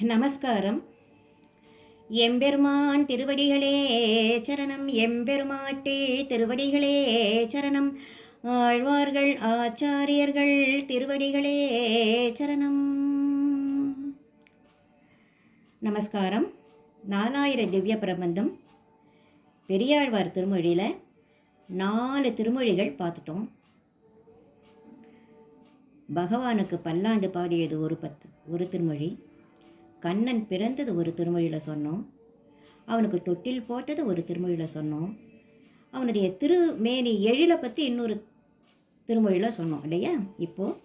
நமஸ்காரம். எம்பெருமான் திருவடிகளே சரணம். எம்பெருமாட்டே திருவடிகளே சரணம். ஆழ்வார்கள் ஆச்சாரியர்கள் திருவடிகளே சரணம். நமஸ்காரம். 4000 திவ்ய பிரபந்தம் பெரியாழ்வார் திருமொழியில் 4 திருமொழிகள் பார்த்துட்டோம். பகவானுக்கு பல்லாண்டு பாடியது ஒரு திருமொழி. கண்ணன் பிறந்தது ஒரு திருமொழியில் சொன்னோம். அவனுக்கு தொட்டில் போட்டது ஒரு திருமொழியில் சொன்னோம். அவனுடைய திருமேனி எழிலை பற்றி இன்னொரு திருமொழியில் சொன்னோம் இல்லையா? இப்போது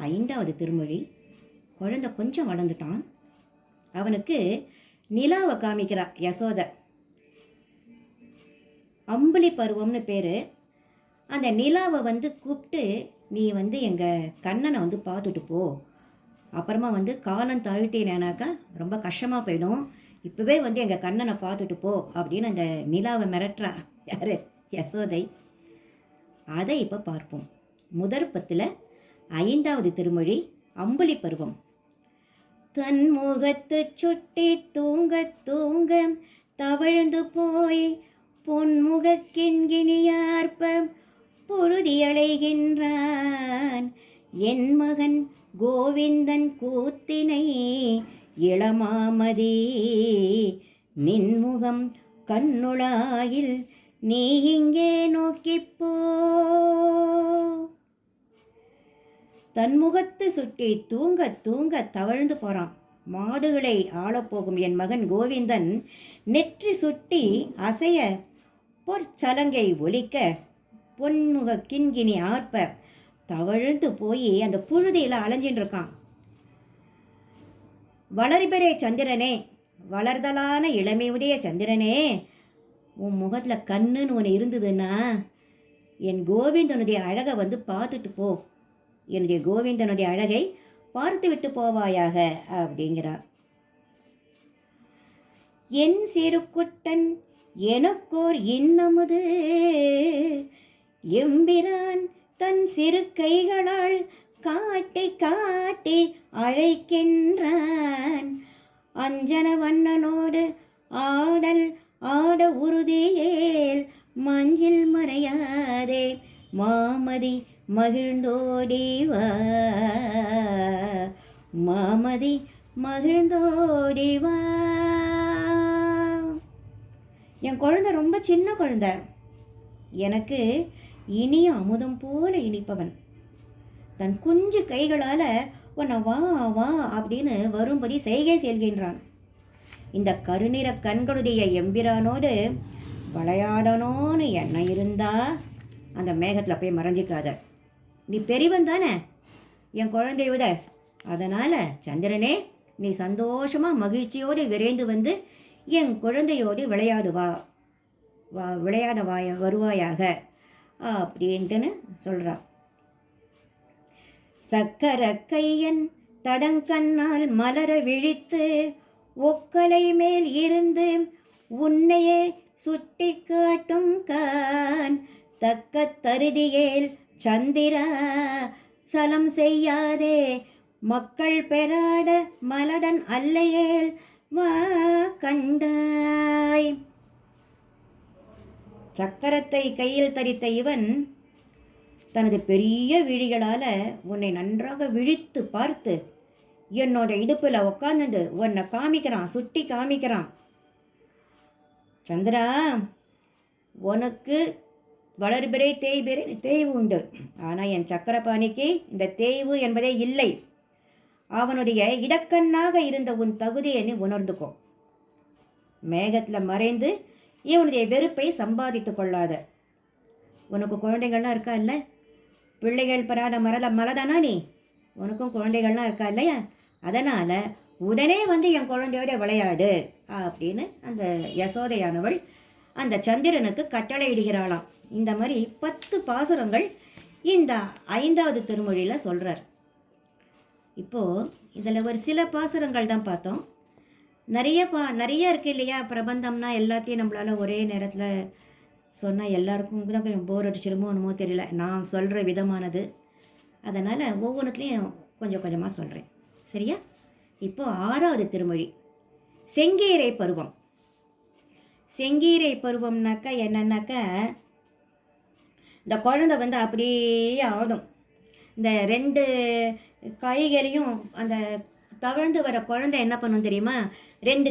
5வது திருமொழி. குழந்தை கொஞ்சம் வளர்ந்துட்டான். அவனுக்கு நிலாவை காமிக்கிறா யசோதை. அம்புலி பருவம்னு பேர். அந்த நிலாவை கூப்பிட்டு, நீ எங்கள் கண்ணனை பார்த்துட்டு போ, அப்புறமா காலம் தாழ்த்தினாக்கா ரொம்ப கஷ்டமாக போயிடும், இப்போவே எங்கள் கண்ணனை பார்த்துட்டு போ அப்படின்னு அந்த நிலாவை மிரட்டுறா. யார்? யசோதை. அதை இப்போ பார்ப்போம். முதற்பத்தில் 5வது திருமொழி அம்புலி பருவம். தன் முகத்து சுட்டி தூங்க தூங்க தவழ்ந்து போய் பொன்முகக்கின்கினியார்ப்ப பொழுதியலைகின்றான் என் மகன் கோவிந்தன் கூத்தினை இளமாமதி நின்முகம் கண்ணுளாயில் நீ இங்கே நோக்கிப்போ. தன்முகத்து சுட்டி தூங்க தூங்க தவழ்ந்து போகிறான். மாடுகளை ஆளப்போகும் என் மகன் கோவிந்தன் நெற்றி சுட்டி அசைய பொற்சலங்கை ஒலிக்க பொன்முக கிண்கிணி ஆர்ப்ப தவழ்ந்து போய் அந்த புழுதியில் அலைஞ்சின்னு இருக்கான். வளர்பெறே சந்திரனே, வளர்தலான இளமை உடைய சந்திரனே, உன் முகத்தில் கண்ணுன்னு ஒன்று இருந்ததுன்னா என் கோவிந்தனுடைய அழகை பார்த்துட்டு போ, என்னுடைய கோவிந்தனுடைய அழகை பார்த்து விட்டு போவாயாக அப்படிங்கிறார். என் சிறுக்குட்டன் எனக்கோர் இன்னமுது எம்பிரான் தன் சிறு கைகளால் காட்டி காட்டி அழைக்கின்றான் அஞ்சன வண்ணனோடு ஆடல் ஆட உறுதியேல் மஞ்சில் மறையாதே மாமதி மகிழ்ந்தோடிவா, மாமதி மகிழ்ந்தோடிவா. என் குழந்தை ரொம்ப சின்ன குழந்தை, எனக்கு இனிய அமுதம் போல இனிப்பவன். தன் குஞ்சு கைகளால் உன்னை வா வா அப்படின்னு வரும்படி செய்கை செல்கின்றான். இந்த கருநிற கண்களுடைய எம்பிரானோடு விளையாடணும்னு எண்ணம் இருந்தா அந்த மேகத்தில் போய் மறைஞ்சிக்காத. நீ பெரியவன் தானே என் குழந்தைய விட. அதனால் சந்திரனே, நீ சந்தோஷமாக மகிழ்ச்சியோடு விரைந்து என் குழந்தையோடு விளையாட வருவாயாக அப்படின்ட்டுன்னு சொல்கிறா. சக்கர கையன் தடங்கண்ணால் மலர விழித்து ஒக்கலை மேல் இருந்து உன்னையே சுட்டி காட்டும் கான் தக்க தருதியேல் சந்திரா சலம் செய்யாதே மக்கள் பெறாத மலதன் அல்லையேல் வா கண்டாய். சக்கரத்தை கையில் தரித்த இவன் தனது பெரிய விழிகளால் உன்னை நன்றாக விழித்து பார்த்து என்னோட இடுப்பில் உக்காந்துட்டு உன்னை காமிக்கிறான், சுட்டி காமிக்கிறான். சந்திரா, உனக்கு வளர்பிறை தேய்வு உண்டு, ஆனால் என் சக்கரபாணிக்கு இந்த தேய்வு என்பதே இல்லை. அவனுடைய இடக்கண்ணாக இருந்த உன் தகுதியை நீ உணர்ந்துக்கோ. மேகத்தில் மறைந்து இவனுடைய வெறுப்பை சம்பாதித்து கொள்ளாத. உனக்கு குழந்தைகள்லாம் இருக்கா இல்லை? பிள்ளைகள் பெறாத மலதானா நீ? உனக்கும் குழந்தைகள்லாம் இருக்கா இல்லையா? அதனால் உடனே என் குழந்தையோட விளையாடு அப்படின்னு அந்த யசோதையானவள் அந்த சந்திரனுக்கு கட்டளையிடுகிறாளாம். இந்த மாதிரி 10 பாசுரங்கள் இந்த 5வது திருமொழியில் சொல்கிறார். இப்போது இதில் ஒரு சில பாசுரங்கள் தான் பார்த்தோம். நிறைய இருக்குது இல்லையா? பிரபந்தம்னா எல்லாத்தையும் நம்மளால் ஒரே நேரத்தில் சொன்னால் எல்லாருக்கும் தான் கொஞ்சம் போர் அடிச்சிருமோ என்னமோ தெரியல. நான் சொல்கிற விதமானது, அதனால் ஒவ்வொன்றுத்துலேயும் கொஞ்சம் கொஞ்சமாக சொல்கிறேன். சரியா? இப்போ 6வது திருமொழி செங்கீரை பருவம். செங்கீரை பருவம்னாக்கா என்னன்னாக்கா, இந்த குழந்தை அப்படியே ஆடும். இந்த 2 கைகளையும் அந்த தவழ்ந்து வர குழந்தை என்ன பண்ணும் தெரியுமா, 2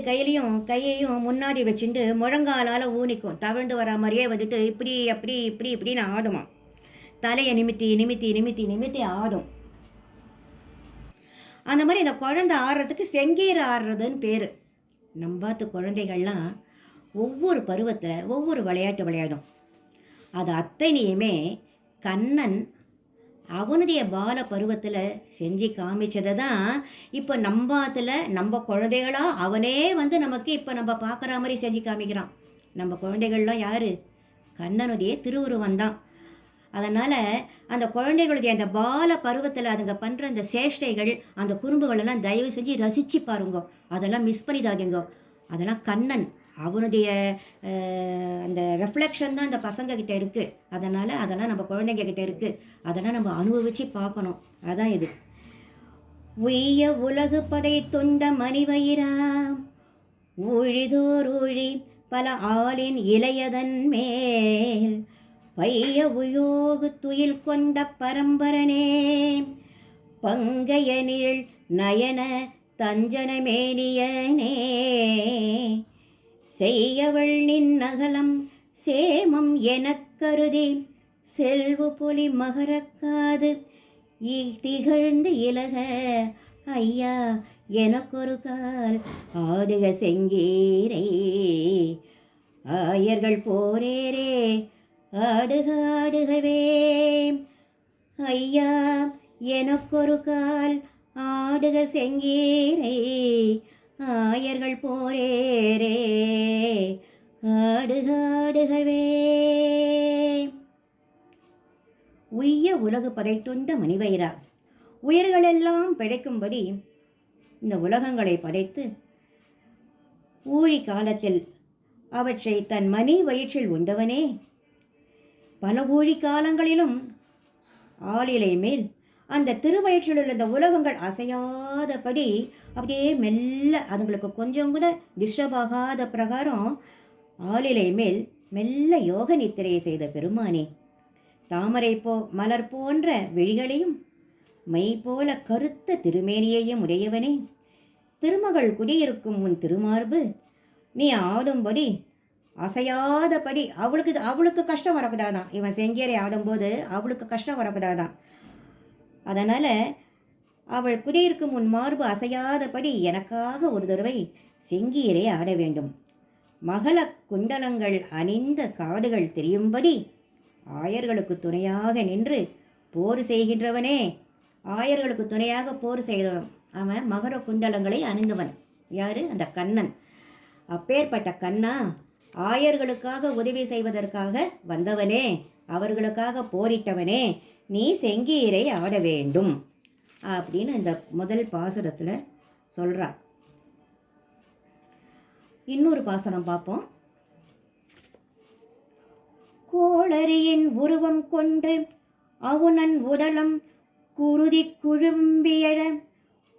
கையையும் முன்னாடி வச்சுட்டு முழங்காலால் ஊனிக்கும். தவழ்ந்து வர மாதிரியே இப்படி அப்படி இப்படி இப்படின்னு ஆடுமா. தலையை நிமித்தி நிமித்தி நிமித்தி நிமித்தி ஆடும். அந்த மாதிரி இந்த குழந்தை ஆடுறதுக்கு செங்கீரை ஆடுறதுன்னு பேர். நம்பாத்து குழந்தைகள்லாம் ஒவ்வொரு பருவத்தில் ஒவ்வொரு விளையாட்டு விளையாடும். அது அத்தனையுமே கண்ணன் அவனுடைய பால பருவத்தில் செஞ்சு காமிச்சதை தான் இப்போ நம்பாத்தில் நம்ம குழந்தைகளாக அவனே நமக்கு இப்போ நம்ம பார்க்குற மாதிரி செஞ்சு காமிக்கிறான். நம்ம குழந்தைகள்லாம் யார்? கண்ணனுடைய திருவுருவம் தான். அதனால் அந்த குழந்தைகளுடைய அந்த பால பருவத்தில் அதுங்க பண்ணுற அந்த சேஷ்டைகள், அந்த குறும்புகளெல்லாம் தயவு செஞ்சு ரசித்து பாருங்க. அதெல்லாம் மிஸ் பண்ணிடாதீங்க. அதெல்லாம் கண்ணன் அவனுடைய அந்த ரெஃப்ளெக்ஷன் தான் அந்த பசங்கக்கிட்ட இருக்குது. அதெல்லாம் நம்ம குழந்தைங்கக்கிட்ட இருக்குது. அதெல்லாம் நம்ம அனுபவித்து பார்க்கணும். அதான் இது. உய்ய உலகு பதை தொண்ட மணிவயிராம் ஊழிதோர் ஊழி பல ஆளின் இளையதன் மேல் பைய உயோகு துயில் கொண்ட பரம்பரனே பங்கைய நிழல் நயன தஞ்சனமேனியனே செய்யவள் நின் அகலம் சேமம் எனக் கருதி செல்வு பொலி மகரக்காது திகழ்ந்து இலக ஐயா எனக்கொரு கால் ஆடுக செங்கீரை ஆயர்கள் போரேரே ஆடுக ஆடுகவே ஐயா எனக்கொரு கால் ஆடுக செங்கீரை ஆயர்கள் போரேரே ஆடுக ஆடுகவே. உய்ய உலகு படைத்துண்ட மணிவயிரா, உயிர்களெல்லாம் பிழைக்கும்படி இந்த உலகங்களை படைத்து ஊழி காலத்தில் அவற்றை தன் மணி வயிற்றில் உண்டவனே, பல ஊழி காலங்களிலும் ஆளிலை மேல் அந்த திருவயிற்றில் உள்ள இந்த உலகங்கள் அசையாதபடி அப்படியே மெல்ல அதுங்களுக்கு கொஞ்சம் கூட டிஸ்டர்ப் ஆகாத பிரகாரம் ஆளிலை மேல் மெல்ல யோக நித்திரையை செய்த பெருமானே, தாமரை மலர் போன்ற விழிகளையும் மை போல கருத்த திருமேனியையும் உடையவனே, திருமகள் குடியிருக்கும் உன் திருமார்பு நீ ஆடும்படி அசையாதபடி அவளுக்கு கஷ்டம் வரக்கூடாதான். இவன் செங்கேரை ஆடும்போது அவளுக்கு கஷ்டம் வரக்கூடாதான். அதனால் அவள் குடியிருக்கும் உன் மார்பு அசையாதபடி எனக்காக ஒரு தடவை செங்கீரை ஆட வேண்டும். மகள குண்டலங்கள் அணிந்த காடுகள் தெரியும்படி ஆயர்களுக்கு துணையாக நின்று போர் செய்கின்றவனே, ஆயர்களுக்கு துணையாக போர் செய்தவன் அவன் மகர குண்டலங்களை அணிந்தவன். யார்? அந்த கண்ணன். அப்பேற்பட்ட கண்ணா, ஆயர்களுக்காக உதவி செய்வதற்காக வந்தவனே, அவர்களுக்காக போரிட்டவனே, நீ செங்கீரை ஆட வேண்டும் அப்படின்னு இந்த முதல் பாசுரத்தில் சொல்கிறார். இன்னொரு பாசுரம் பார்ப்போம். கோளரியின் உருவம் கொண்டு அவுணன் உடலம் குருதி குழும்பியழ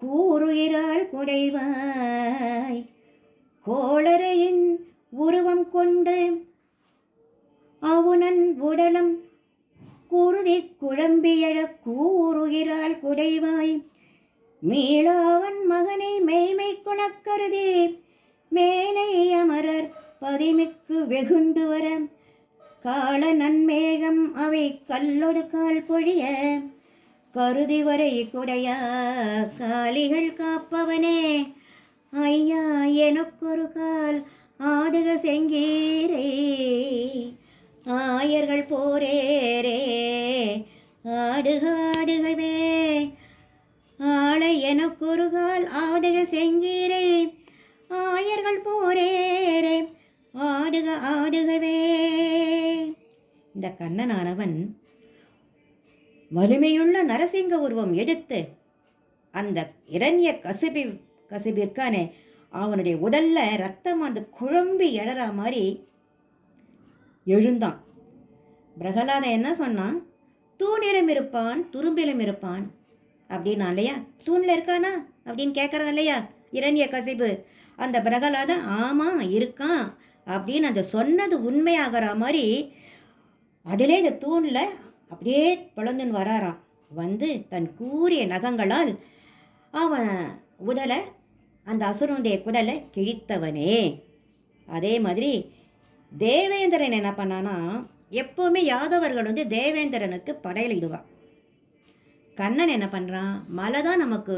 கூறுகிறாள் குடைவாய். கோளரியின் உருவம் கொண்டு அவுணன் உடலம் குருதி குழம்பியழ கூறுகிறாள் குடைவாய். மீளாவன் மகனை மெய்மை குணக்கருதி மேலை அமரர் பதிமிக்கு வெகுண்டு வர கால நன்மேகம் அவை கல்லொரு கால் பொழிய கருதி வரை குடையா காலிகள் காப்பவனே, ஐயா எனக்கொரு கால் ஆடுக செங்கீரை ஆயர்கள் போரேரே ஆடுக ஆடுகவே. ஆளை எனக்கொரு கால் ஆடுக செங்கீரை ஆயர்கள் போரேரே ஆடுக ஆடுகவே. இந்த கண்ணனானவன் வலிமையுள்ள நரசிங்க உருவம் எடுத்து அந்த இரண்ய கசிபிற்கானே அவனுடைய உடல்ல ரத்தம் அந்த குழம்பி எழற மாதிரி எழுந்தான். பிரகலாதன் என்ன சொன்னான்? தூணிலும் இருப்பான், துரும்பிலும் இருப்பான், அப்படின்னா இல்லையா, தூணில் இருக்கானா அப்படின்னு கேட்குறான் இல்லையா இரண்யகசிபு. அந்த பிரகலாதன் ஆமாம் இருக்கான் அப்படின்னு அந்த சொன்னது உண்மையாகிற மாதிரி அதிலே இந்த தூணில் அப்படியே பிளந்துன்னு வராராம். வந்து தன் கூரிய நகங்களால் அவன் உடலை, அந்த அசுரனுடைய குடலை கிழித்தவனே. அதே மாதிரி தேவேந்திரன் என்ன பண்ணானா, எப்போவுமே யாதவர்கள் வந்து தேவேந்திரனுக்கு படையலிடுவான். கண்ணன் என்ன பண்ணுறான், மலை தான் நமக்கு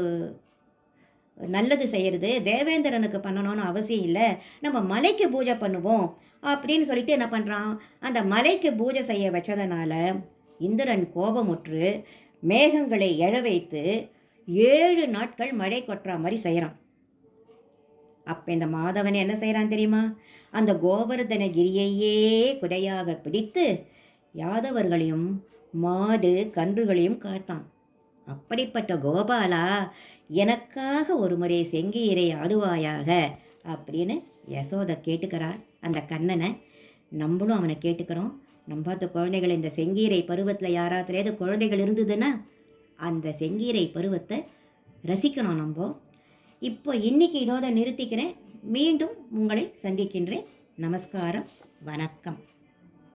நல்லது செய்கிறது, தேவேந்திரனுக்கு பண்ணணும்னு அவசியம் இல்லை, நம்ம மலைக்கு பூஜை பண்ணுவோம் அப்படின்னு சொல்லிட்டு என்ன பண்ணுறான், அந்த மலைக்கு பூஜை செய்ய வச்சதுனால இந்திரன் கோபமுற்று மேகங்களை எழ வைத்து 7 நாட்கள் மழை கொட்டுற மாதிரி செய்கிறான். அப்போ இந்த மாதவன் என்ன செய்கிறான் தெரியுமா, அந்த கோவர்தனகிரியையே குடையாக பிடித்து யாதவர்களையும் மாடு கன்றுகளையும் காத்தான். அப்படிப்பட்ட கோபாலா, எனக்காக ஒரு முறை செங்கீரை ஆடுவாயாக அப்படின்னு யசோதை கேட்டுக்கிறார் அந்த கண்ணனை. நம்மளும் அவனை கேட்டுக்கிறோம். நம்பாத குழந்தைகள் இந்த செங்கீரை பருவத்தில் யாராவது குழந்தைகள் இருந்ததுன்னா அந்த செங்கீரை பருவத்தை ரசிக்கணும் நம்ம. இப்போ இன்றைக்கி இதோட நிறுத்திக்கிறேன். மீண்டும் உங்களை சந்திக்கின்றேன். நமஸ்காரம், வணக்கம்.